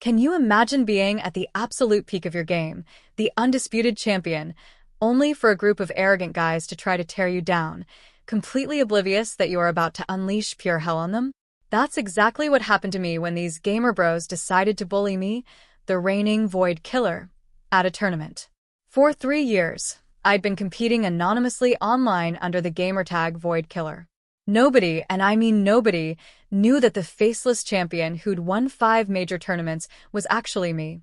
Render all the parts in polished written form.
Can you imagine being at the absolute peak of your game, the undisputed champion, only for a group of arrogant guys to try to tear you down, completely oblivious that you are about to unleash pure hell on them? That's exactly what happened to me when these gamer bros decided to bully me, the reigning Void Killer, at a tournament. For 3 years, I'd been competing anonymously online under the gamertag Void Killer. Nobody, and I mean nobody, knew that the faceless champion who'd won 5 major tournaments was actually me,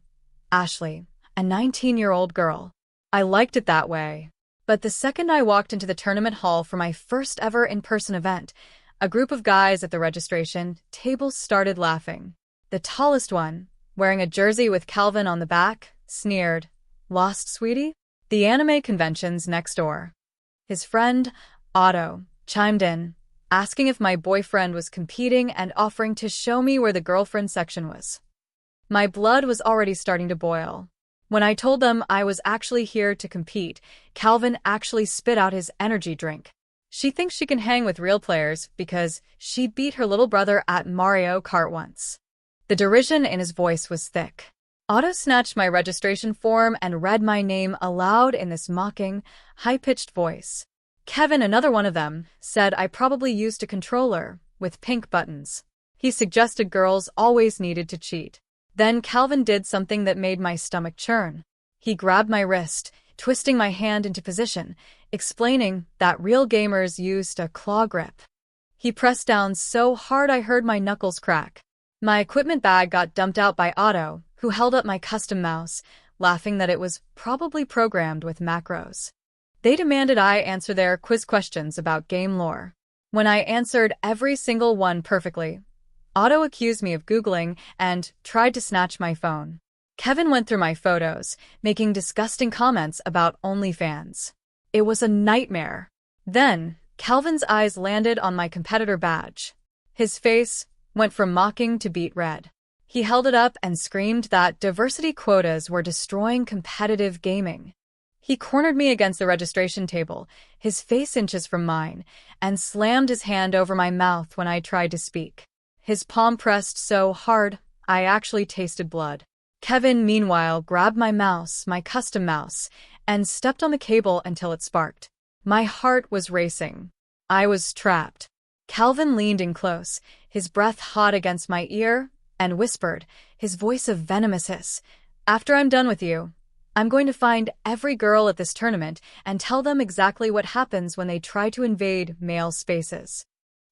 Ashley, a 19-year-old girl. I liked it that way. But the second I walked into the tournament hall for my first ever in-person event, a group of guys at the registration table started laughing. The tallest one, wearing a jersey with Calvin on the back, sneered, "Lost, sweetie?" The anime convention's next door. His friend, Otto, chimed in, asking if my boyfriend was competing and offering to show me where the girlfriend section was. My blood was already starting to boil. When I told them I was actually here to compete, Calvin actually spit out his energy drink. She thinks she can hang with real players because she beat her little brother at Mario Kart once. The derision in his voice was thick. Otto snatched my registration form and read my name aloud in this mocking, high-pitched voice. Kevin, another one of them, said I probably used a controller with pink buttons. He suggested girls always needed to cheat. Then Calvin did something that made my stomach churn. He grabbed my wrist, twisting my hand into position, explaining that real gamers used a claw grip. He pressed down so hard I heard my knuckles crack. My equipment bag got dumped out by Otto, who held up my custom mouse, laughing that it was probably programmed with macros. They demanded I answer their quiz questions about game lore. When I answered every single one perfectly, Otto accused me of Googling and tried to snatch my phone. Kevin went through my photos, making disgusting comments about OnlyFans. It was a nightmare. Then, Calvin's eyes landed on my competitor badge. His face went from mocking to beet red. He held it up and screamed that diversity quotas were destroying competitive gaming. He cornered me against the registration table, his face inches from mine, and slammed his hand over my mouth when I tried to speak. His palm pressed so hard, I actually tasted blood. Kevin, meanwhile, grabbed my mouse, my custom mouse, and stepped on the cable until it sparked. My heart was racing. I was trapped. Calvin leaned in close, his breath hot against my ear, and whispered, his voice a venomous hiss, "After I'm done with you, I'm going to find every girl at this tournament and tell them exactly what happens when they try to invade male spaces."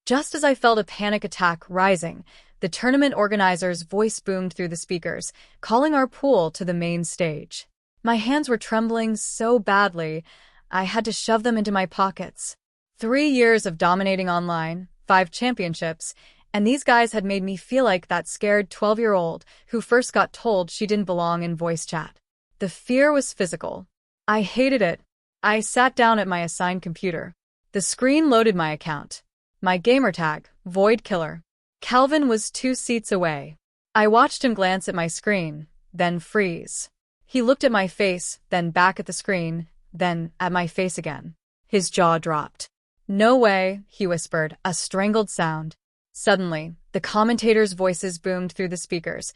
Just as I felt a panic attack rising, the tournament organizer's voice boomed through the speakers, calling our pool to the main stage. My hands were trembling so badly, I had to shove them into my pockets. 3 years of dominating online, 5 championships, and these guys had made me feel like that scared 12-year-old who first got told she didn't belong in voice chat. The fear was physical. I hated it. I sat down at my assigned computer. The screen loaded my account. My gamertag, Void Killer. Calvin was 2 seats away. I watched him glance at my screen, then freeze. He looked at my face, then back at the screen, then at my face again. His jaw dropped. "No way," he whispered, a strangled sound. Suddenly, the commentators' voices boomed through the speakers.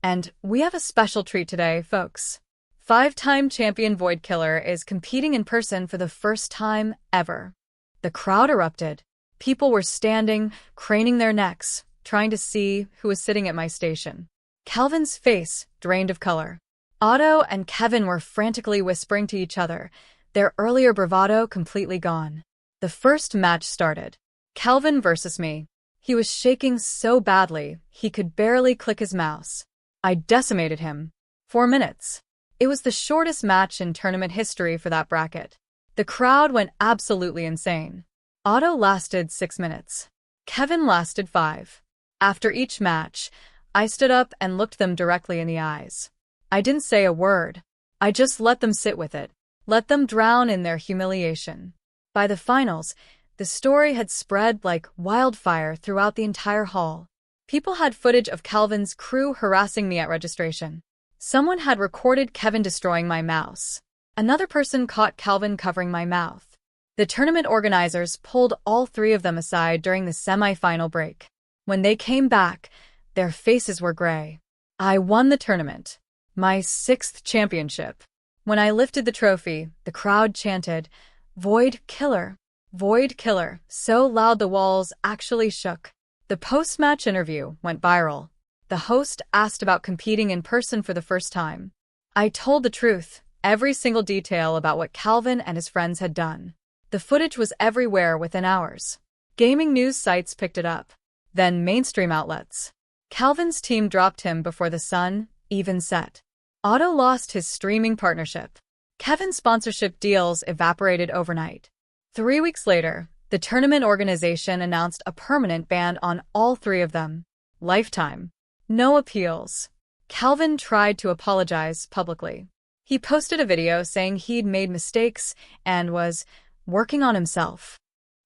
"And we have a special treat today, folks. 5-time champion Void Killer is competing in person for the first time ever." The crowd erupted. People were standing, craning their necks, trying to see who was sitting at my station. Calvin's face drained of color. Otto and Kevin were frantically whispering to each other, their earlier bravado completely gone. The first match started. Calvin versus me. He was shaking so badly, he could barely click his mouse. I decimated him. 4 minutes. It was the shortest match in tournament history for that bracket. The crowd went absolutely insane. Otto lasted 6 minutes. Kevin lasted 5. After each match, I stood up and looked them directly in the eyes. I didn't say a word. I just let them sit with it. Let them drown in their humiliation. By the finals, the story had spread like wildfire throughout the entire hall. People had footage of Calvin's crew harassing me at registration. Someone had recorded Kevin destroying my mouse. Another person caught Calvin covering my mouth. The tournament organizers pulled all 3 of them aside during the semi-final break. When they came back, their faces were gray. I won the tournament. My 6th championship. When I lifted the trophy, the crowd chanted, "Void Killer! Void Killer!" so loud the walls actually shook. The post-match interview went viral. The host asked about competing in person for the first time. I told the truth, every single detail about what Calvin and his friends had done. The footage was everywhere within hours. Gaming news sites picked it up. Then mainstream outlets. Calvin's team dropped him before the sun even set. Otto lost his streaming partnership. Kevin's sponsorship deals evaporated overnight. 3 weeks later, the tournament organization announced a permanent ban on all 3 of them. Lifetime. No appeals. Calvin tried to apologize publicly. He posted a video saying he'd made mistakes and was working on himself.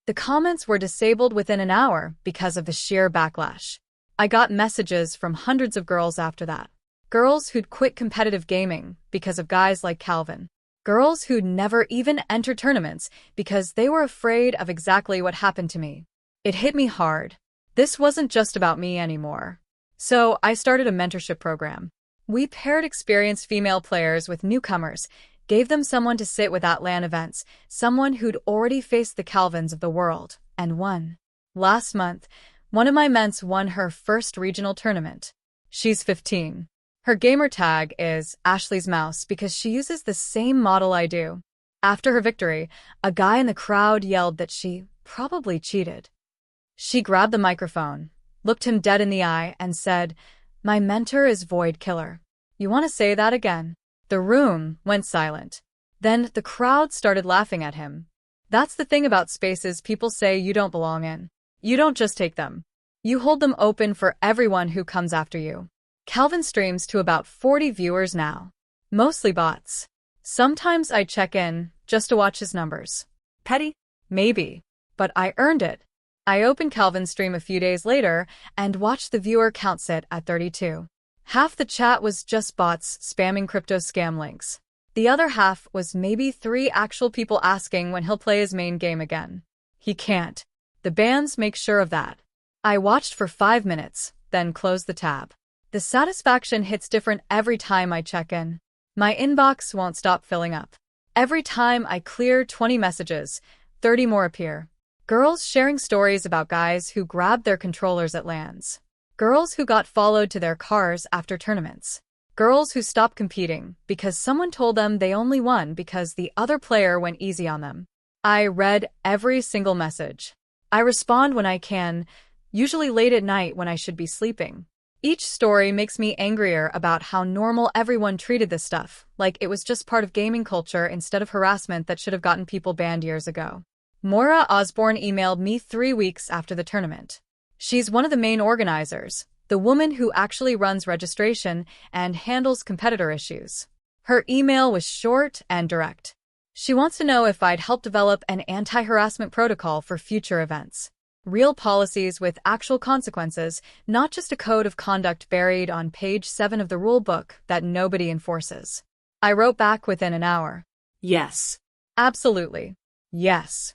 The comments were disabled within an hour because of the sheer backlash. I got messages from hundreds of girls after that. Girls who'd quit competitive gaming because of guys like Calvin. Girls who'd never even entered tournaments because they were afraid of exactly what happened to me. It hit me hard. This wasn't just about me anymore. So I started a mentorship program. We paired experienced female players with newcomers, gave them someone to sit with at LAN events, someone who'd already faced the Calvins of the world, and won. Last month, one of my ments won her first regional tournament. She's 15. Her gamer tag is Ashley's Mouse because she uses the same model I do. After her victory, a guy in the crowd yelled that she probably cheated. She grabbed the microphone, looked him dead in the eye, and said, "My mentor is Void Killer. You want to say that again?" The room went silent. Then the crowd started laughing at him. That's the thing about spaces people say you don't belong in. You don't just take them. You hold them open for everyone who comes after you. Calvin streams to about 40 viewers now. Mostly bots. Sometimes I check in just to watch his numbers. Petty? Maybe. But I earned it. I opened Calvin's stream a few days later and watched the viewer count sit at 32. Half the chat was just bots spamming crypto scam links. The other half was maybe 3 actual people asking when he'll play his main game again. He can't. The bans make sure of that. I watched for 5 minutes, then closed the tab. The satisfaction hits different every time I check in. My inbox won't stop filling up. Every time I clear 20 messages, 30 more appear. Girls sharing stories about guys who grabbed their controllers at LANs. Girls who got followed to their cars after tournaments. Girls who stopped competing because someone told them they only won because the other player went easy on them. I read every single message. I respond when I can, usually late at night when I should be sleeping. Each story makes me angrier about how normal everyone treated this stuff, like it was just part of gaming culture instead of harassment that should have gotten people banned years ago. Moira Osborne emailed me 3 weeks after the tournament. She's one of the main organizers, the woman who actually runs registration and handles competitor issues. Her email was short and direct. She wants to know if I'd help develop an anti-harassment protocol for future events. Real policies with actual consequences, not just a code of conduct buried on page 7 of the rule book that nobody enforces. I wrote back within an hour. Yes. Absolutely. Yes.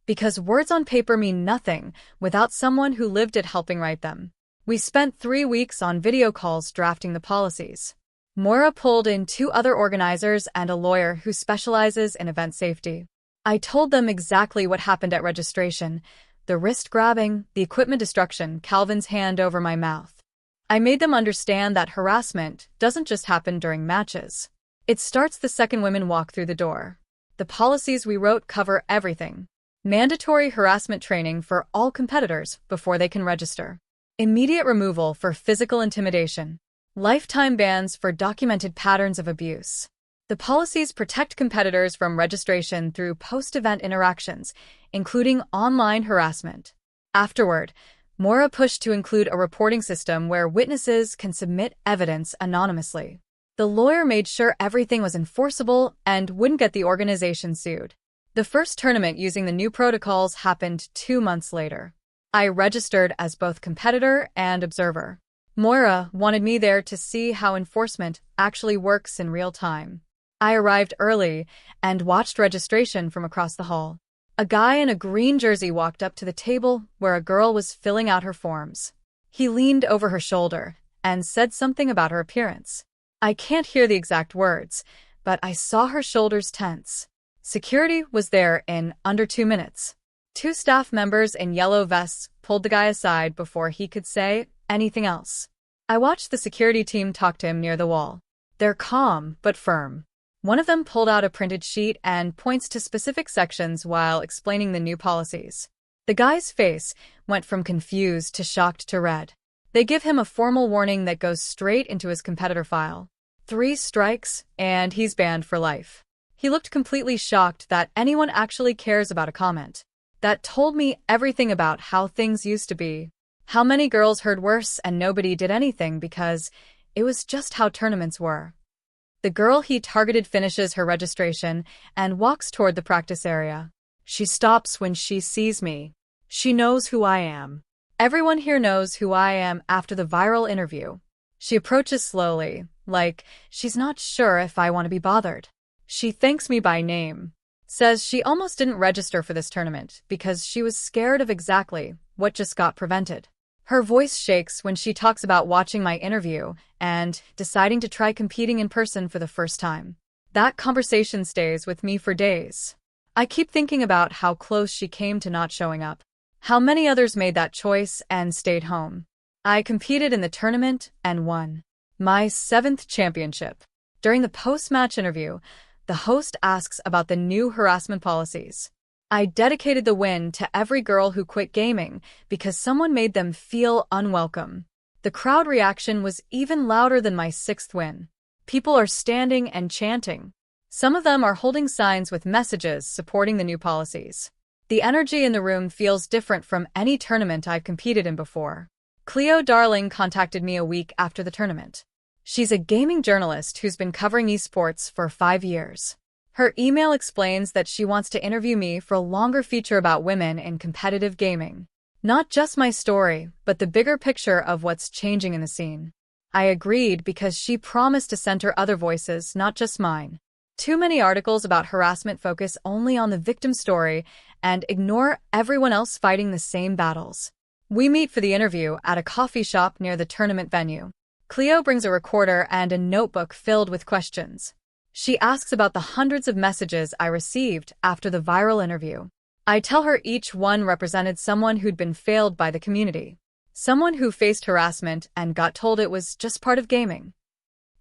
Because words on paper mean nothing without someone who lived it helping write them. We spent 3 weeks on video calls drafting the policies. Moira pulled in 2 other organizers and a lawyer who specializes in event safety. I told them exactly what happened at registration. The wrist grabbing, the equipment destruction, Calvin's hand over my mouth. I made them understand that harassment doesn't just happen during matches. It starts the second women walk through the door. The policies we wrote cover everything. Mandatory harassment training for all competitors before they can register. Immediate removal for physical intimidation. Lifetime bans for documented patterns of abuse. The policies protect competitors from registration through post-event interactions, including online harassment. Afterward, Moira pushed to include a reporting system where witnesses can submit evidence anonymously. The lawyer made sure everything was enforceable and wouldn't get the organization sued. The first tournament using the new protocols happened 2 months later. I registered as both competitor and observer. Moira wanted me there to see how enforcement actually works in real time. I arrived early and watched registration from across the hall. A guy in a green jersey walked up to the table where a girl was filling out her forms. He leaned over her shoulder and said something about her appearance. I can't hear the exact words, but I saw her shoulders tense. Security was there in under 2 minutes. 2 staff members in yellow vests pulled the guy aside before he could say anything else. I watched the security team talk to him near the wall. They're calm but firm. One of them pulled out a printed sheet and points to specific sections while explaining the new policies. The guy's face went from confused to shocked to red. They give him a formal warning that goes straight into his competitor file. 3 strikes, and he's banned for life. He looked completely shocked that anyone actually cares about a comment. That told me everything about how things used to be. How many girls heard worse and nobody did anything because it was just how tournaments were. The girl he targeted finishes her registration and walks toward the practice area. She stops when she sees me. She knows who I am. Everyone here knows who I am after the viral interview. She approaches slowly, like she's not sure if I want to be bothered. She thanks me by name. Says she almost didn't register for this tournament because she was scared of exactly what just got prevented. Her voice shakes when she talks about watching my interview and deciding to try competing in person for the first time. That conversation stays with me for days. I keep thinking about how close she came to not showing up. How many others made that choice and stayed home. I competed in the tournament and won. My 7th championship. During the post-match interview, the host asks about the new harassment policies. I dedicated the win to every girl who quit gaming because someone made them feel unwelcome. The crowd reaction was even louder than my 6th win. People are standing and chanting. Some of them are holding signs with messages supporting the new policies. The energy in the room feels different from any tournament I've competed in before. Cleo Darling contacted me a week after the tournament. She's a gaming journalist who's been covering esports for 5 years. Her email explains that she wants to interview me for a longer feature about women in competitive gaming. Not just my story, but the bigger picture of what's changing in the scene. I agreed because she promised to send her other voices, not just mine. Too many articles about harassment focus only on the victim story and ignore everyone else fighting the same battles. We meet for the interview at a coffee shop near the tournament venue. Cleo brings a recorder and a notebook filled with questions. She asks about the hundreds of messages I received after the viral interview. I tell her each one represented someone who'd been failed by the community. Someone who faced harassment and got told it was just part of gaming.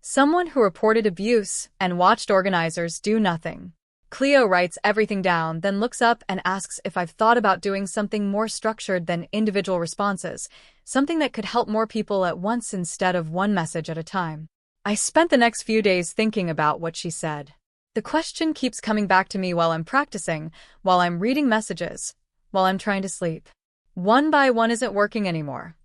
Someone who reported abuse and watched organizers do nothing. Cleo writes everything down, then looks up and asks if I've thought about doing something more structured than individual responses, something that could help more people at once instead of one message at a time. I spent the next few days thinking about what she said. The question keeps coming back to me while I'm practicing, while I'm reading messages, while I'm trying to sleep. One by one isn't working anymore.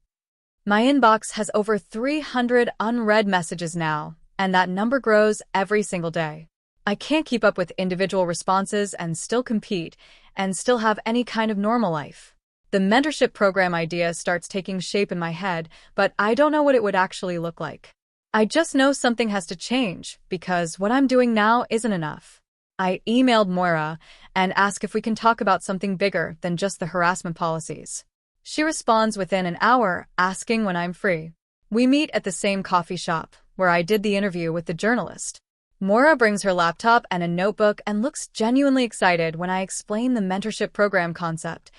My inbox has over 300 unread messages now, and that number grows every single day. I can't keep up with individual responses and still compete, and still have any kind of normal life. The mentorship program idea starts taking shape in my head, but I don't know what it would actually look like. I just know something has to change, because what I'm doing now isn't enough. I emailed Moira and ask if we can talk about something bigger than just the harassment policies. She responds within an hour, asking when I'm free. We meet at the same coffee shop, where I did the interview with the journalist. Moira brings her laptop and a notebook and looks genuinely excited when I explain the mentorship program concept,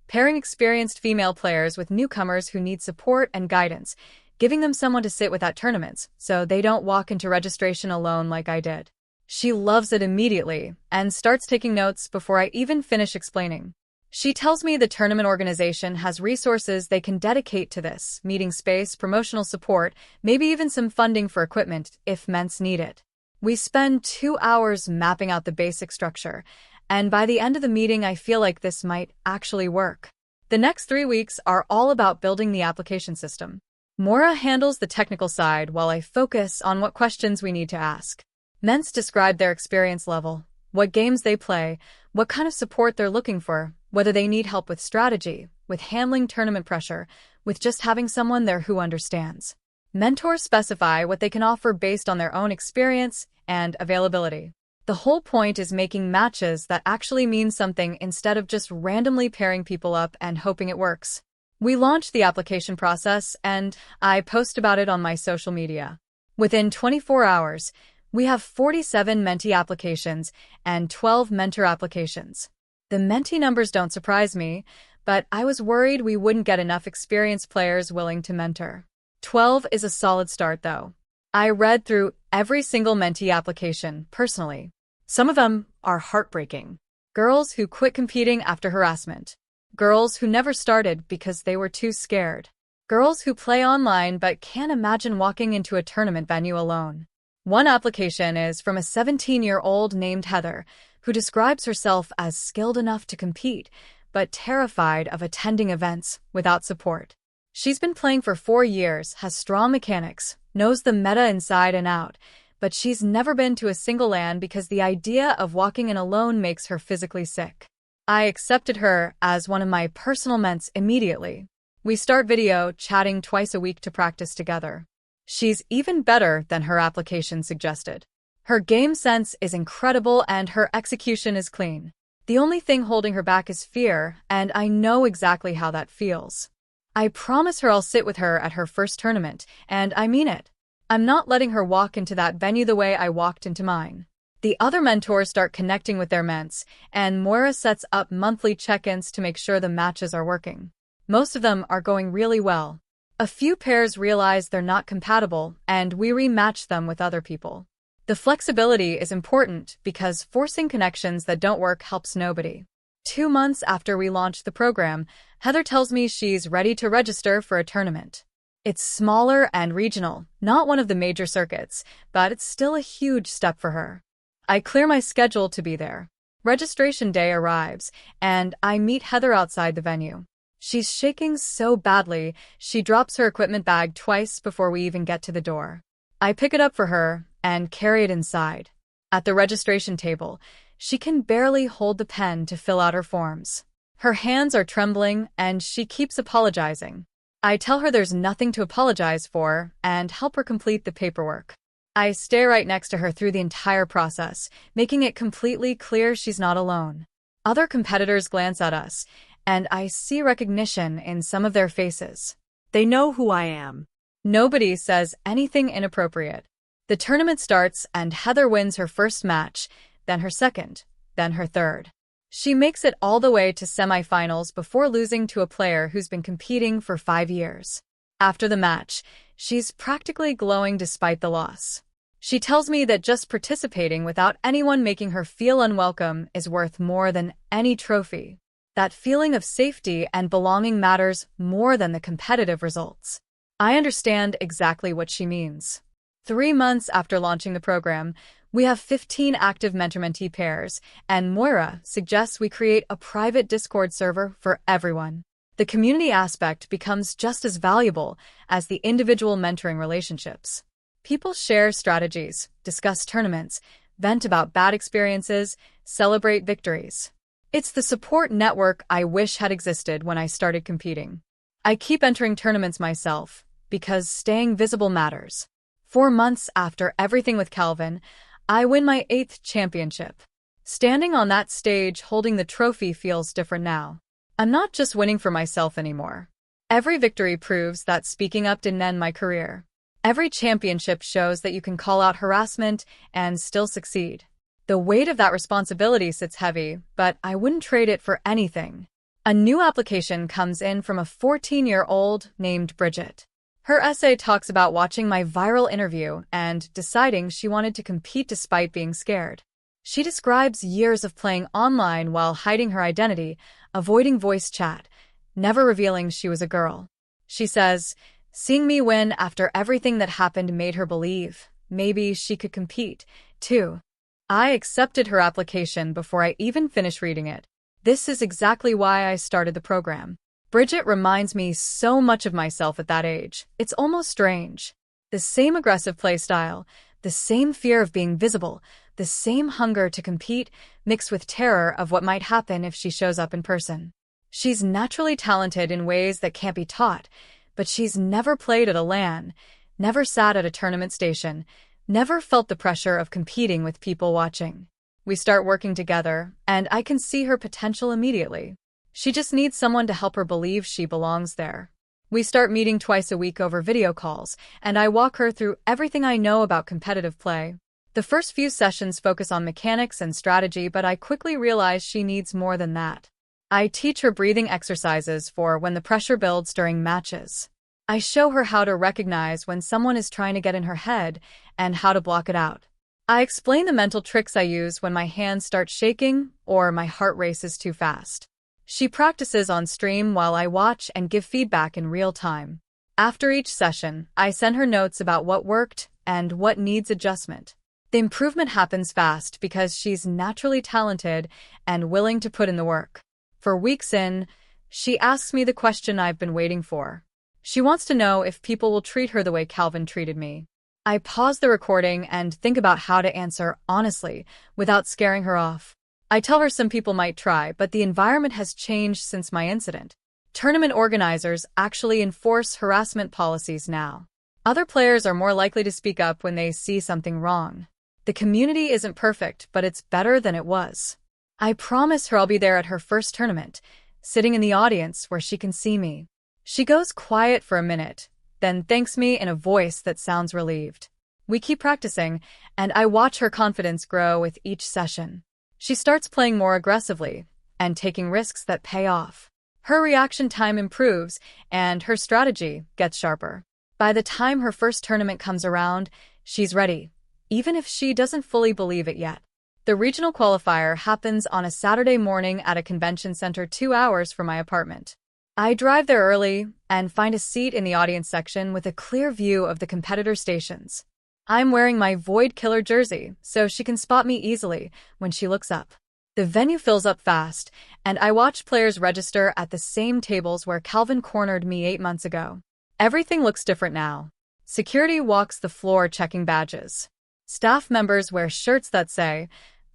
pairing experienced female players with newcomers who need support and guidance, giving them someone to sit with at tournaments so they don't walk into registration alone like I did. She loves it immediately and starts taking notes before I even finish explaining. She tells me the tournament organization has resources they can dedicate to this, meeting space, promotional support, maybe even some funding for equipment if ments need it. We spend 2 hours mapping out the basic structure, and by the end of the meeting I feel like this might actually work. The next 3 weeks are all about building the application system. Moira handles the technical side while I focus on what questions we need to ask. Ments describe their experience level, what games they play, what kind of support they're looking for, whether they need help with strategy, with handling tournament pressure, with just having someone there who understands. Mentors specify what they can offer based on their own experience and availability. The whole point is making matches that actually mean something instead of just randomly pairing people up and hoping it works. We launched the application process, and I post about it on my social media. Within 24 hours, we have 47 mentee applications and 12 mentor applications. The mentee numbers don't surprise me, but I was worried we wouldn't get enough experienced players willing to mentor. 12 is a solid start, though. I read through every single mentee application personally. Some of them are heartbreaking. Girls who quit competing after harassment. Girls who never started because they were too scared. Girls who play online but can't imagine walking into a tournament venue alone. One application is from a 17-year-old named Heather, who describes herself as skilled enough to compete, but terrified of attending events without support. She's been playing for 4 years, has strong mechanics, knows the meta inside and out, but she's never been to a single LAN because the idea of walking in alone makes her physically sick. I accepted her as one of my personal ments immediately. We start video chatting twice a week to practice together. She's even better than her application suggested. Her game sense is incredible and her execution is clean. The only thing holding her back is fear, and I know exactly how that feels. I promise her I'll sit with her at her first tournament, and I mean it. I'm not letting her walk into that venue the way I walked into mine. The other mentors start connecting with their ments, and Moira sets up monthly check-ins to make sure the matches are working. Most of them are going really well. A few pairs realize they're not compatible, and we rematch them with other people. The flexibility is important because forcing connections that don't work helps nobody. 2 months after we launched the program, Heather tells me she's ready to register for a tournament. It's smaller and regional, not one of the major circuits, but it's still a huge step for her. I clear my schedule to be there. Registration day arrives, and I meet Heather outside the venue. She's shaking so badly, she drops her equipment bag twice before we even get to the door. I pick it up for her and carry it inside. At the registration table, she can barely hold the pen to fill out her forms. Her hands are trembling, and she keeps apologizing. I tell her there's nothing to apologize for and help her complete the paperwork. I stay right next to her through the entire process, making it completely clear she's not alone. Other competitors glance at us, and I see recognition in some of their faces. They know who I am. Nobody says anything inappropriate. The tournament starts, and Heather wins her first match, then her second, then her third. She makes it all the way to semifinals before losing to a player who's been competing for 5 years. After the match, she's practically glowing despite the loss. She tells me that just participating without anyone making her feel unwelcome is worth more than any trophy. That feeling of safety and belonging matters more than the competitive results. I understand exactly what she means. 3 months after launching the program, we have 15 active mentor-mentee pairs, and Moira suggests we create a private Discord server for everyone. The community aspect becomes just as valuable as the individual mentoring relationships. People share strategies, discuss tournaments, vent about bad experiences, celebrate victories. It's the support network I wish had existed when I started competing. I keep entering tournaments myself because staying visible matters. 4 months after everything with Calvin, I win my 8th championship. Standing on that stage holding the trophy feels different now. I'm not just winning for myself anymore. Every victory proves that speaking up didn't end my career. Every championship shows that you can call out harassment and still succeed. The weight of that responsibility sits heavy, but I wouldn't trade it for anything. A new application comes in from a 14-year-old named Bridget. Her essay talks about watching my viral interview and deciding she wanted to compete despite being scared. She describes years of playing online while hiding her identity, avoiding voice chat, never revealing she was a girl. She says, seeing me win after everything that happened made her believe maybe she could compete, too. I accepted her application before I even finished reading it. This is exactly why I started the program. Bridget reminds me so much of myself at that age. It's almost strange. The same aggressive play style, the same fear of being visible, the same hunger to compete, mixed with terror of what might happen if she shows up in person. She's naturally talented in ways that can't be taught, but she's never played at a LAN, never sat at a tournament station, never felt the pressure of competing with people watching. We start working together, and I can see her potential immediately. She just needs someone to help her believe she belongs there. We start meeting twice a week over video calls, and I walk her through everything I know about competitive play. The first few sessions focus on mechanics and strategy, but I quickly realize she needs more than that. I teach her breathing exercises for when the pressure builds during matches. I show her how to recognize when someone is trying to get in her head and how to block it out. I explain the mental tricks I use when my hands start shaking or my heart races too fast. She practices on stream while I watch and give feedback in real time. After each session, I send her notes about what worked and what needs adjustment. The improvement happens fast because she's naturally talented and willing to put in the work. For weeks in, she asks me the question I've been waiting for. She wants to know if people will treat her the way Calvin treated me. I pause the recording and think about how to answer honestly, without scaring her off. I tell her some people might try, but the environment has changed since my incident. Tournament organizers actually enforce harassment policies now. Other players are more likely to speak up when they see something wrong. The community isn't perfect, but it's better than it was. I promise her I'll be there at her first tournament, sitting in the audience where she can see me. She goes quiet for a minute, then thanks me in a voice that sounds relieved. We keep practicing, and I watch her confidence grow with each session. She starts playing more aggressively and taking risks that pay off. Her reaction time improves, and her strategy gets sharper. By the time her first tournament comes around, she's ready, even if she doesn't fully believe it yet. The regional qualifier happens on a Saturday morning at a convention center 2 hours from my apartment. I drive there early and find a seat in the audience section with a clear view of the competitor stations. I'm wearing my Void Killer jersey, so she can spot me easily when she looks up. The venue fills up fast, and I watch players register at the same tables where Calvin cornered me 8 months ago. Everything looks different now. Security walks the floor checking badges. Staff members wear shirts that say,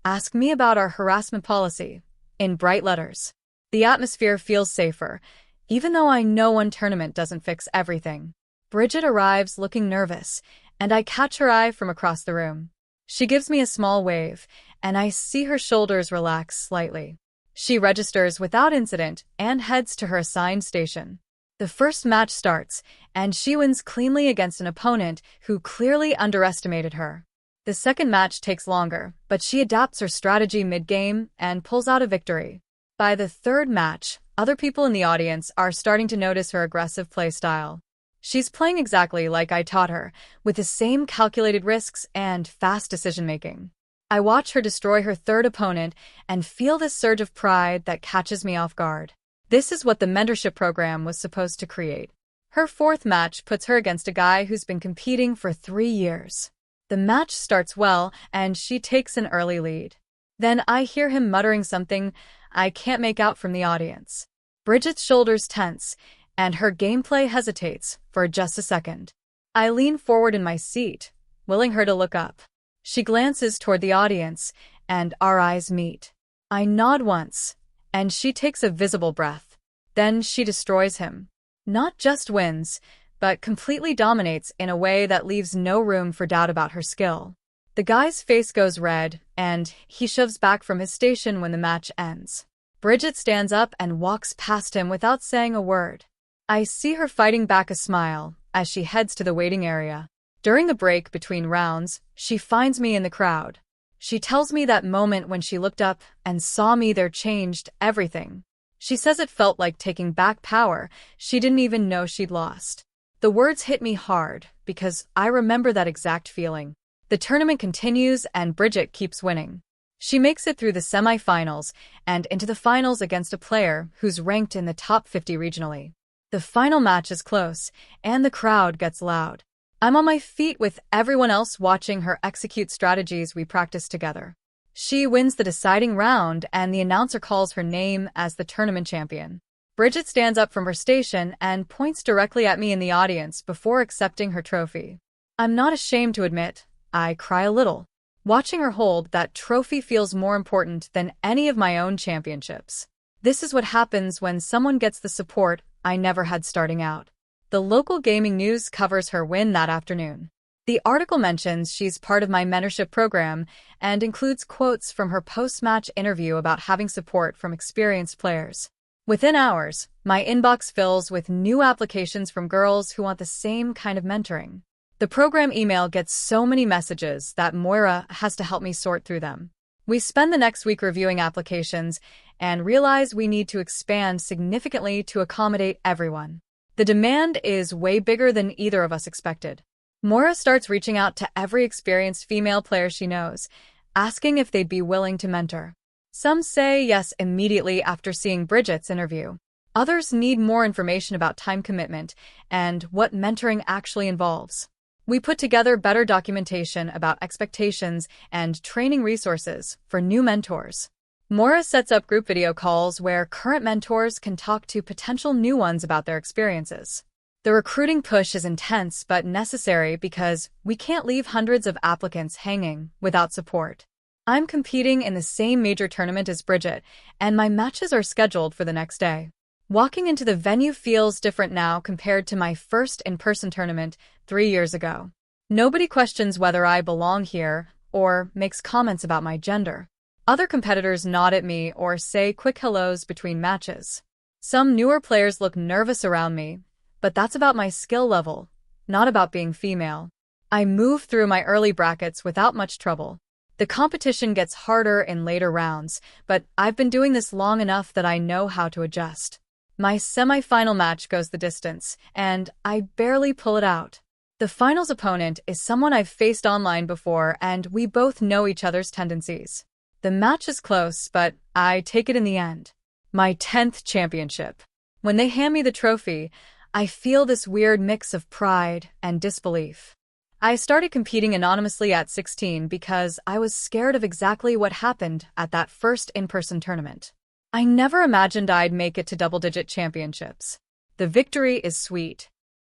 "Ask me about our harassment policy," in bright letters. The atmosphere feels safer, even though I know one tournament doesn't fix everything. Bridget arrives looking nervous, and I catch her eye from across the room. She gives me a small wave, and I see her shoulders relax slightly. She registers without incident and heads to her assigned station. The first match starts, and she wins cleanly against an opponent who clearly underestimated her. The second match takes longer, but she adapts her strategy mid-game and pulls out a victory. By the third match, other people in the audience are starting to notice her aggressive play style. She's playing exactly like I taught her, with the same calculated risks and fast decision-making. I watch her destroy her third opponent and feel this surge of pride that catches me off guard. This is what the mentorship program was supposed to create. Her fourth match puts her against a guy who's been competing for 3 years. The match starts well, and she takes an early lead. Then I hear him muttering something I can't make out from the audience. Bridget's shoulders tense, and her gameplay hesitates for just a second. I lean forward in my seat, willing her to look up. She glances toward the audience, and our eyes meet. I nod once, and she takes a visible breath. Then she destroys him. Not just wins, but completely dominates in a way that leaves no room for doubt about her skill. The guy's face goes red, and he shoves back from his station when the match ends. Bridget stands up and walks past him without saying a word. I see her fighting back a smile as she heads to the waiting area. During the break between rounds, she finds me in the crowd. She tells me that moment when she looked up and saw me there changed everything. She says it felt like taking back power she didn't even know she'd lost. The words hit me hard because I remember that exact feeling. The tournament continues and Bridget keeps winning. She makes it through the semifinals and into the finals against a player who's ranked in the top 50 regionally. The final match is close, and the crowd gets loud. I'm on my feet with everyone else watching her execute strategies we practiced together. She wins the deciding round, and the announcer calls her name as the tournament champion. Bridget stands up from her station and points directly at me in the audience before accepting her trophy. I'm not ashamed to admit, I cry a little. Watching her hold that trophy feels more important than any of my own championships. This is what happens when someone gets the support I never had starting out. The local gaming news covers her win that afternoon. The article mentions she's part of my mentorship program and includes quotes from her post-match interview about having support from experienced players. Within hours, my inbox fills with new applications from girls who want the same kind of mentoring. The program email gets so many messages that Moira has to help me sort through them. We spend the next week reviewing applications and realize we need to expand significantly to accommodate everyone. The demand is way bigger than either of us expected. Moira starts reaching out to every experienced female player she knows, asking if they'd be willing to mentor. Some say yes immediately after seeing Bridget's interview. Others need more information about time commitment and what mentoring actually involves. We put together better documentation about expectations and training resources for new mentors. Moira sets up group video calls where current mentors can talk to potential new ones about their experiences. The recruiting push is intense but necessary because we can't leave hundreds of applicants hanging without support. I'm competing in the same major tournament as Bridget, and my matches are scheduled for the next day. Walking into the venue feels different now compared to my first in-person tournament 3 years ago. Nobody questions whether I belong here or makes comments about my gender. Other competitors nod at me or say quick hellos between matches. Some newer players look nervous around me, but that's about my skill level, not about being female. I move through my early brackets without much trouble. The competition gets harder in later rounds, but I've been doing this long enough that I know how to adjust. My semi-final match goes the distance, and I barely pull it out. The finals opponent is someone I've faced online before, and we both know each other's tendencies. The match is close, but I take it in the end. My 10th championship. When they hand me the trophy, I feel this weird mix of pride and disbelief. I started competing anonymously at 16 because I was scared of exactly what happened at that first in-person tournament. I never imagined I'd make it to double-digit championships. The victory is sweet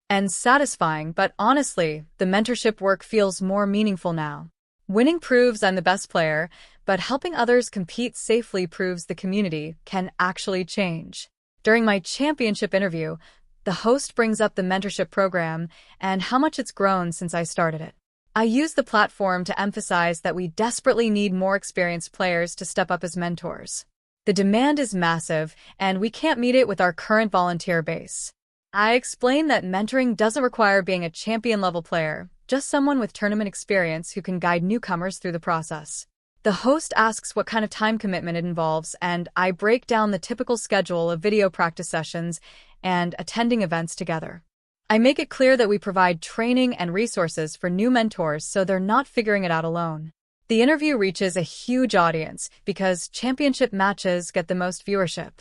and satisfying, but honestly, the mentorship work feels more meaningful now. Winning proves I'm the best player, but helping others compete safely proves the community can actually change. During my championship interview, the host brings up the mentorship program and how much it's grown since I started it. I use the platform to emphasize that we desperately need more experienced players to step up as mentors. The demand is massive, and we can't meet it with our current volunteer base. I explain that mentoring doesn't require being a champion-level player, just someone with tournament experience who can guide newcomers through the process. The host asks what kind of time commitment it involves, and I break down the typical schedule of video practice sessions and attending events together. I make it clear that we provide training and resources for new mentors so they're not figuring it out alone. The interview reaches a huge audience because championship matches get the most viewership.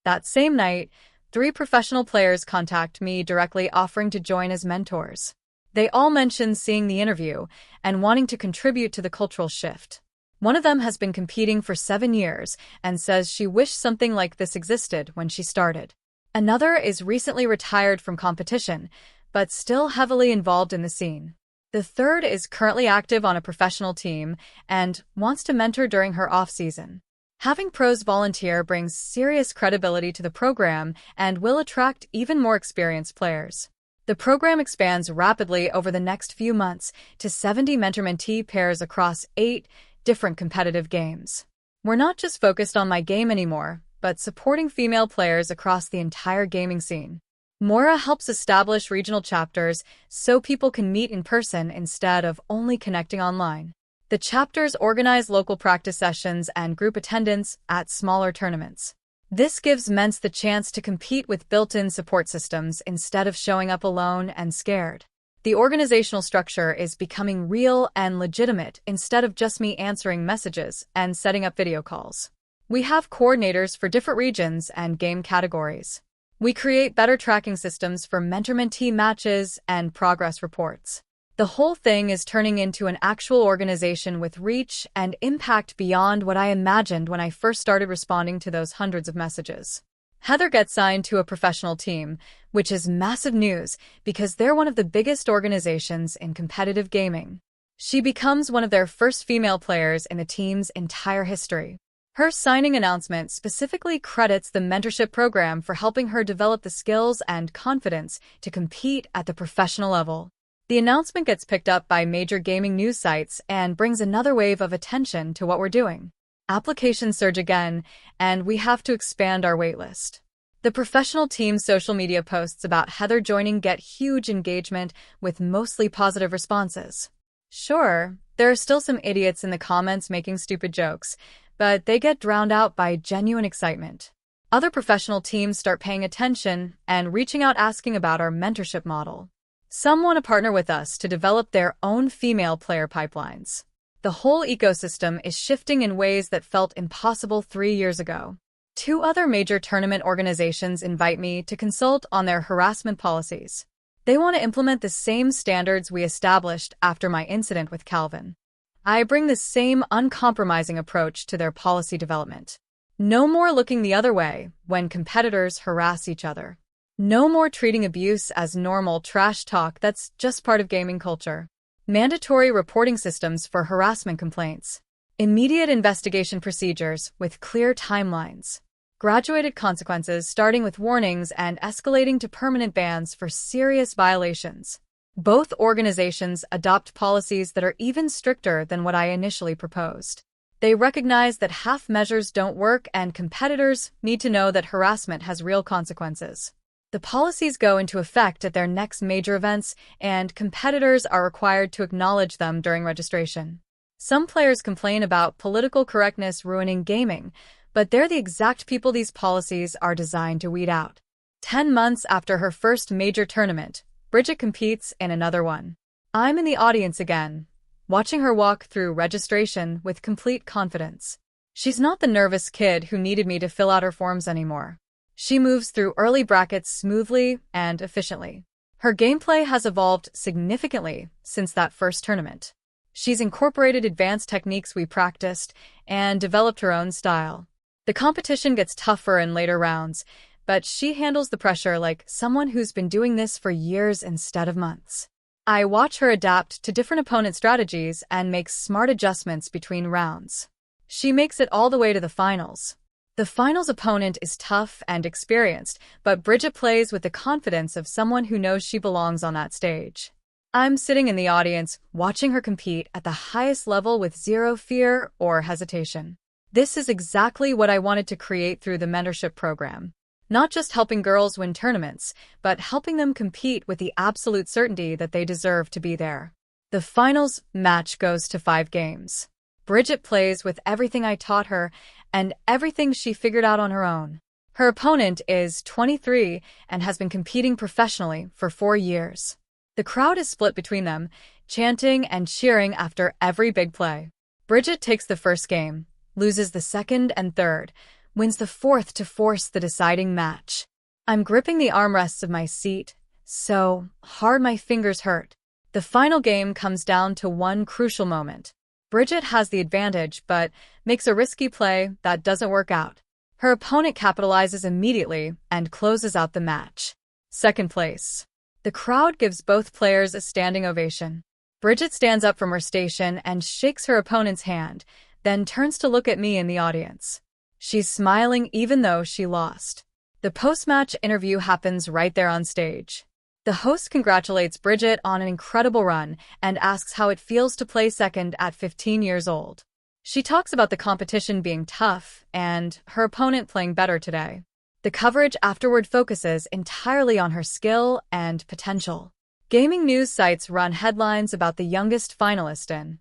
That same night, 3 professional players contact me directly offering to join as mentors. They all mention seeing the interview and wanting to contribute to the cultural shift. One of them has been competing for 7 years and says she wished something like this existed when she started. Another is recently retired from competition, but still heavily involved in the scene. The third is currently active on a professional team and wants to mentor during her off-season. Having pros volunteer brings serious credibility to the program and will attract even more experienced players. The program expands rapidly over the next few months to 70 mentor-mentee pairs across 8 different competitive games. We're not just focused on my game anymore, but supporting female players across the entire gaming scene. Moira helps establish regional chapters so people can meet in person instead of only connecting online. The chapters organize local practice sessions and group attendance at smaller tournaments. This gives Ments the chance to compete with built-in support systems instead of showing up alone and scared. The organizational structure is becoming real and legitimate instead of just me answering messages and setting up video calls. We have coordinators for different regions and game categories. We create better tracking systems for mentor-mentee matches and progress reports. The whole thing is turning into an actual organization with reach and impact beyond what I imagined when I first started responding to those hundreds of messages. Heather gets signed to a professional team, which is massive news because they're one of the biggest organizations in competitive gaming. She becomes one of their first female players in the team's entire history. Her signing announcement specifically credits the mentorship program for helping her develop the skills and confidence to compete at the professional level. The announcement gets picked up by major gaming news sites and brings another wave of attention to what we're doing. Applications surge again, and we have to expand our waitlist. The professional team's social media posts about Heather joining get huge engagement with mostly positive responses. Sure, there are still some idiots in the comments making stupid jokes, but they get drowned out by genuine excitement. Other professional teams start paying attention and reaching out asking about our mentorship model. Some want to partner with us to develop their own female player pipelines. The whole ecosystem is shifting in ways that felt impossible 3 years ago. 2 other major tournament organizations invite me to consult on their harassment policies. They want to implement the same standards we established after my incident with Calvin. I bring the same uncompromising approach to their policy development. No more looking the other way when competitors harass each other. No more treating abuse as normal trash talk that's just part of gaming culture. Mandatory reporting systems for harassment complaints. Immediate investigation procedures with clear timelines. Graduated consequences starting with warnings and escalating to permanent bans for serious violations. Both organizations adopt policies that are even stricter than what I initially proposed. They recognize that half measures don't work and competitors need to know that harassment has real consequences. The policies go into effect at their next major events, and competitors are required to acknowledge them during registration. Some players complain about political correctness ruining gaming, but they're the exact people these policies are designed to weed out. 10 months after her first major tournament, Bridget competes in another one. I'm in the audience again, watching her walk through registration with complete confidence. She's not the nervous kid who needed me to fill out her forms anymore. She moves through early brackets smoothly and efficiently. Her gameplay has evolved significantly since that first tournament. She's incorporated advanced techniques we practiced and developed her own style. The competition gets tougher in later rounds, but she handles the pressure like someone who's been doing this for years instead of months. I watch her adapt to different opponent strategies and make smart adjustments between rounds. She makes it all the way to the finals. The finals opponent is tough and experienced, but Bridget plays with the confidence of someone who knows she belongs on that stage. I'm sitting in the audience, watching her compete at the highest level with zero fear or hesitation. This is exactly what I wanted to create through the mentorship program. Not just helping girls win tournaments, but helping them compete with the absolute certainty that they deserve to be there. The finals match goes to 5 games. Bridget plays with everything I taught her and everything she figured out on her own. Her opponent is 23 and has been competing professionally for 4 years. The crowd is split between them, chanting and cheering after every big play. Bridget takes the first game, loses the second and third, wins the fourth to force the deciding match. I'm gripping the armrests of my seat, so hard my fingers hurt. The final game comes down to one crucial moment. Bridget has the advantage, but makes a risky play that doesn't work out. Her opponent capitalizes immediately and closes out the match. Second place. The crowd gives both players a standing ovation. Bridget stands up from her station and shakes her opponent's hand, then turns to look at me in the audience. She's smiling even though she lost. The post-match interview happens right there on stage. The host congratulates Bridget on an incredible run and asks how it feels to play second at 15 years old. She talks about the competition being tough and her opponent playing better today. The coverage afterward focuses entirely on her skill and potential. Gaming news sites run headlines about the youngest finalist in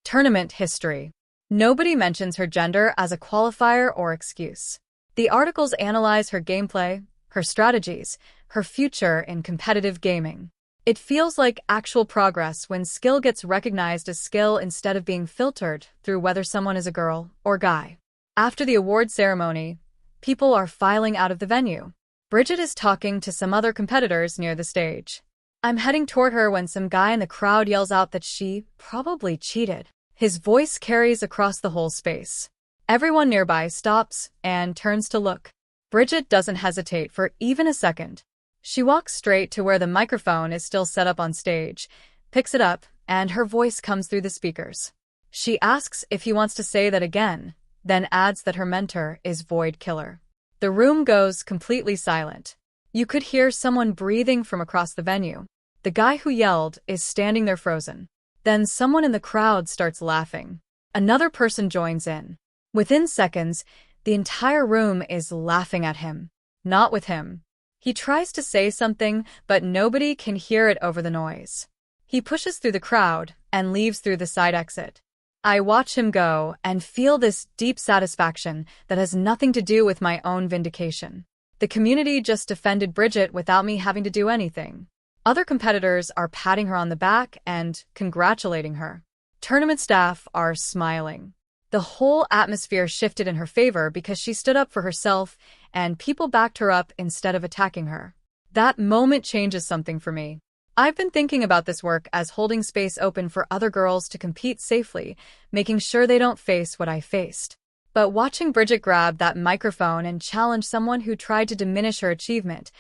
tournament history. Nobody mentions her gender as a qualifier or excuse. The articles analyze her gameplay, her strategies, her future in competitive gaming. It feels like actual progress when skill gets recognized as skill instead of being filtered through whether someone is a girl or guy. After the award ceremony, people are filing out of the venue. Bridget is talking to some other competitors near the stage. I'm heading toward her when some guy in the crowd yells out that she probably cheated. His voice carries across the whole space. Everyone nearby stops and turns to look. Bridget doesn't hesitate for even a second. She walks straight to where the microphone is still set up on stage, picks it up, and her voice comes through the speakers. She asks if he wants to say that again, then adds that her mentor is Void Killer. The room goes completely silent. You could hear someone breathing from across the venue. The guy who yelled is standing there frozen. Then someone in the crowd starts laughing. Another person joins in. Within seconds, the entire room is laughing at him. Not with him. He tries to say something, but nobody can hear it over the noise. He pushes through the crowd and leaves through the side exit. I watch him go and feel this deep satisfaction that has nothing to do with my own vindication. The community just defended Bridget without me having to do anything. Other competitors are patting her on the back and congratulating her. Tournament staff are smiling. The whole atmosphere shifted in her favor because she stood up for herself and people backed her up instead of attacking her. That moment changes something for me. I've been thinking about this work as holding space open for other girls to compete safely, making sure they don't face what I faced. But watching Bridget grab that microphone and challenge someone who tried to diminish her achievement,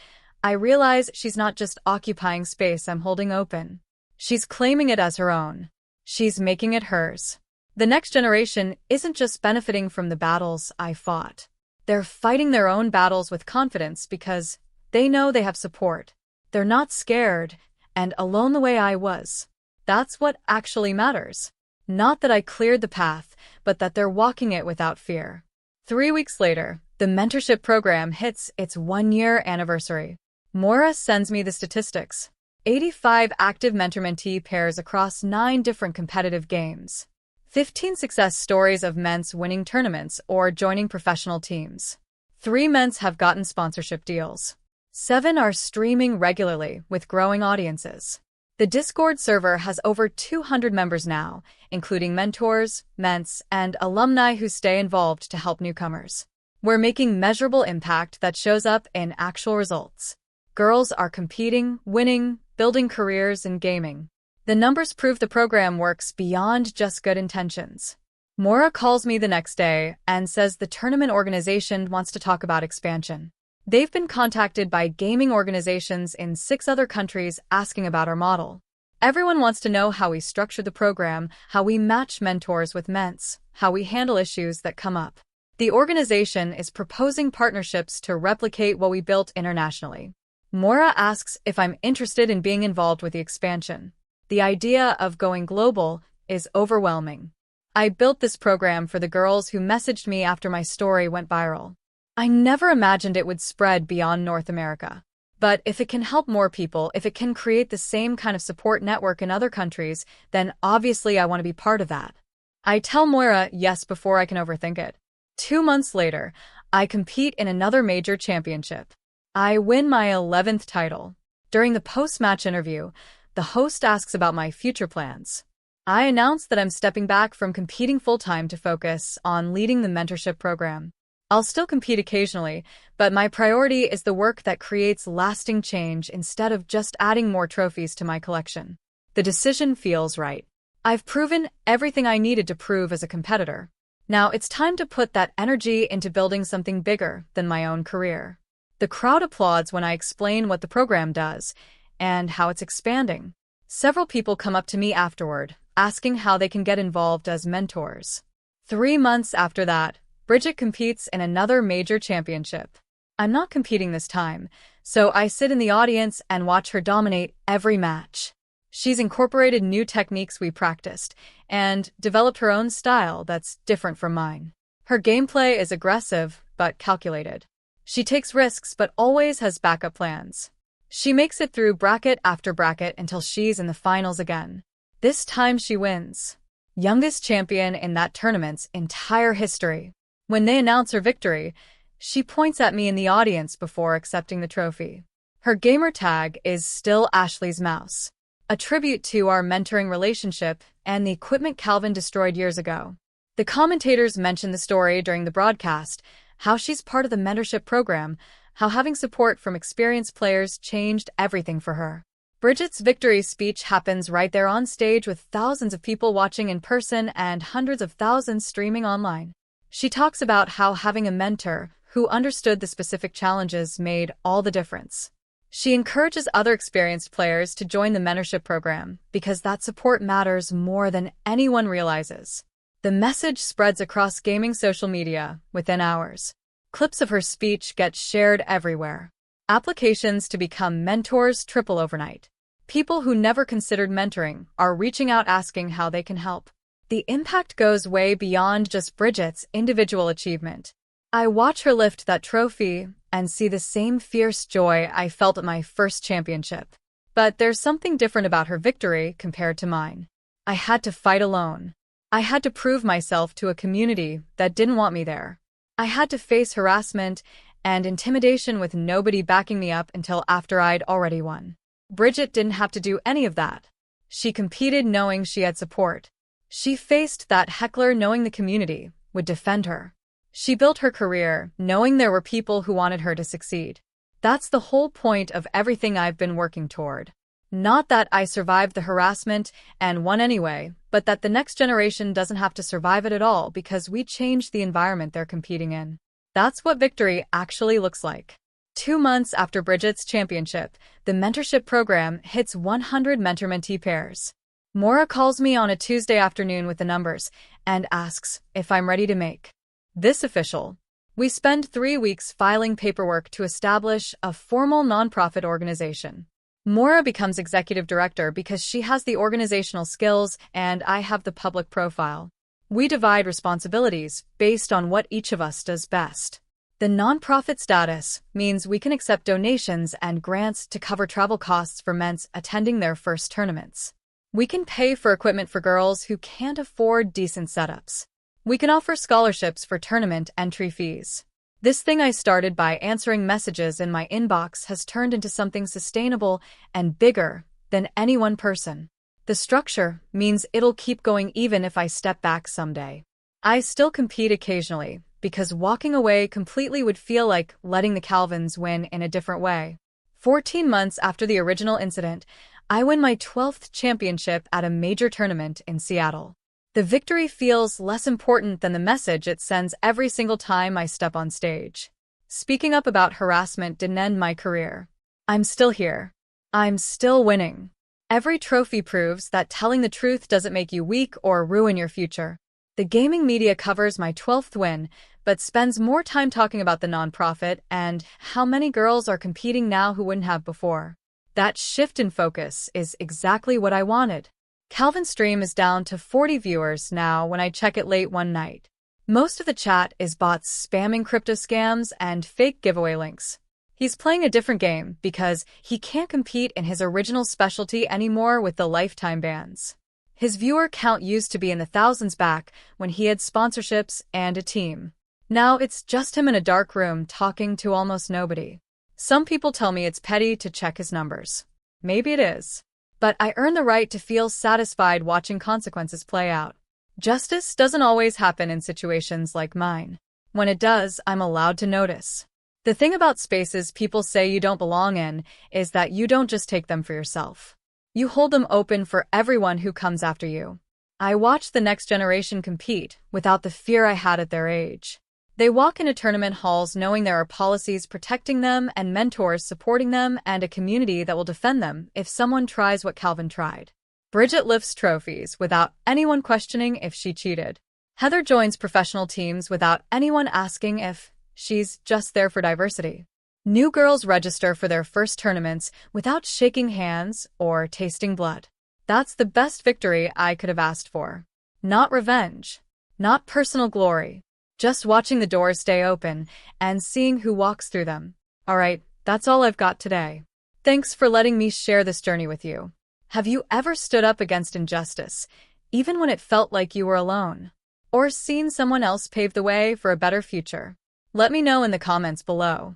I realize she's not just occupying space I'm holding open. She's claiming it as her own. She's making it hers. The next generation isn't just benefiting from the battles I fought. They're fighting their own battles with confidence because they know they have support. They're not scared and alone the way I was. That's what actually matters. Not that I cleared the path, but that they're walking it without fear. 3 weeks later, the mentorship program hits its 1-year anniversary. Moira sends me the statistics. 85 active mentor-mentee pairs across 9 different competitive games. 15 success stories of men's winning tournaments or joining professional teams. 3 men's have gotten sponsorship deals. 7 are streaming regularly with growing audiences. The Discord server has over 200 members now, including mentors, ments, and alumni who stay involved to help newcomers. We're making measurable impact that shows up in actual results. Girls are competing, winning, building careers in gaming. The numbers prove the program works beyond just good intentions. Moira calls me the next day and says the tournament organization wants to talk about expansion. They've been contacted by gaming organizations in 6 other countries asking about our model. Everyone wants to know how we structure the program, how we match mentors with ments, how we handle issues that come up. The organization is proposing partnerships to replicate what we built internationally. Moira asks if I'm interested in being involved with the expansion. The idea of going global is overwhelming. I built this program for the girls who messaged me after my story went viral. I never imagined it would spread beyond North America. But if it can help more people, if it can create the same kind of support network in other countries, then obviously I want to be part of that. I tell Moira yes before I can overthink it. 2 months later, I compete in another major championship. I win my 11th title. During the post-match interview, the host asks about my future plans. I announce that I'm stepping back from competing full-time to focus on leading the mentorship program. I'll still compete occasionally, but my priority is the work that creates lasting change instead of just adding more trophies to my collection. The decision feels right. I've proven everything I needed to prove as a competitor. Now it's time to put that energy into building something bigger than my own career. The crowd applauds when I explain what the program does and how it's expanding. Several people come up to me afterward, asking how they can get involved as mentors. 3 months after that, Bridget competes in another major championship. I'm not competing this time, so I sit in the audience and watch her dominate every match. She's incorporated new techniques we practiced and developed her own style that's different from mine. Her gameplay is aggressive but calculated. She takes risks but always has backup plans. She makes it through bracket after bracket until she's in the finals again. This time she wins. Youngest champion in that tournament's entire history. When they announce her victory, she points at me in the audience before accepting the trophy. Her gamer tag is still Ashley's mouse, a tribute to our mentoring relationship and the equipment Calvin destroyed years ago. The commentators mention the story during the broadcast, how she's part of the mentorship program, how having support from experienced players changed everything for her. Bridget's victory speech happens right there on stage with thousands of people watching in person and hundreds of thousands streaming online. She talks about how having a mentor who understood the specific challenges made all the difference. She encourages other experienced players to join the mentorship program because that support matters more than anyone realizes. The message spreads across gaming social media within hours. Clips of her speech get shared everywhere. Applications to become mentors triple overnight. People who never considered mentoring are reaching out asking how they can help. The impact goes way beyond just Bridget's individual achievement. I watch her lift that trophy and see the same fierce joy I felt at my first championship. But there's something different about her victory compared to mine. I had to fight alone. I had to prove myself to a community that didn't want me there. I had to face harassment and intimidation with nobody backing me up until after I'd already won. Bridget didn't have to do any of that. She competed knowing she had support. She faced that heckler knowing the community would defend her. She built her career knowing there were people who wanted her to succeed. That's the whole point of everything I've been working toward. Not that I survived the harassment and won anyway, but that the next generation doesn't have to survive it at all because we changed the environment they're competing in. That's what victory actually looks like. 2 months after Bridget's championship, the mentorship program hits 100 mentor-mentee pairs. Maura calls me on a Tuesday afternoon with the numbers and asks if I'm ready to make this official. We spend 3 weeks filing paperwork to establish a formal nonprofit organization. Maura becomes executive director because she has the organizational skills and I have the public profile. We divide responsibilities based on what each of us does best. The nonprofit status means we can accept donations and grants to cover travel costs for men attending their first tournaments. We can pay for equipment for girls who can't afford decent setups. We can offer scholarships for tournament entry fees. This thing I started by answering messages in my inbox has turned into something sustainable and bigger than any one person. The structure means it'll keep going even if I step back someday. I still compete occasionally, because walking away completely would feel like letting the Calvins win in a different way. 14 months after the original incident, I win my 12th championship at a major tournament in Seattle. The victory feels less important than the message it sends every single time I step on stage. Speaking up about harassment didn't end my career. I'm still here. I'm still winning. Every trophy proves that telling the truth doesn't make you weak or ruin your future. The gaming media covers my 12th win, but spends more time talking about the nonprofit and how many girls are competing now who wouldn't have before. That shift in focus is exactly what I wanted. Calvin's stream is down to 40 viewers now when I check it late one night. Most of the chat is bots spamming crypto scams and fake giveaway links. He's playing a different game because he can't compete in his original specialty anymore with the lifetime bans. His viewer count used to be in the thousands back when he had sponsorships and a team. Now it's just him in a dark room talking to almost nobody. Some people tell me it's petty to check his numbers. Maybe it is. But I earn the right to feel satisfied watching consequences play out. Justice doesn't always happen in situations like mine. When it does, I'm allowed to notice. The thing about spaces people say you don't belong in is that you don't just take them for yourself. You hold them open for everyone who comes after you. I watch the next generation compete without the fear I had at their age. They walk into tournament halls knowing there are policies protecting them and mentors supporting them and a community that will defend them if someone tries what Calvin tried. Bridget lifts trophies without anyone questioning if she cheated. Heather joins professional teams without anyone asking if she's just there for diversity. New girls register for their first tournaments without shaking hands or tasting blood. That's the best victory I could have asked for. Not revenge. Not personal glory. Just watching the doors stay open and seeing who walks through them. All right, that's all I've got today. Thanks for letting me share this journey with you. Have you ever stood up against injustice, even when it felt like you were alone? Or seen someone else pave the way for a better future? Let me know in the comments below.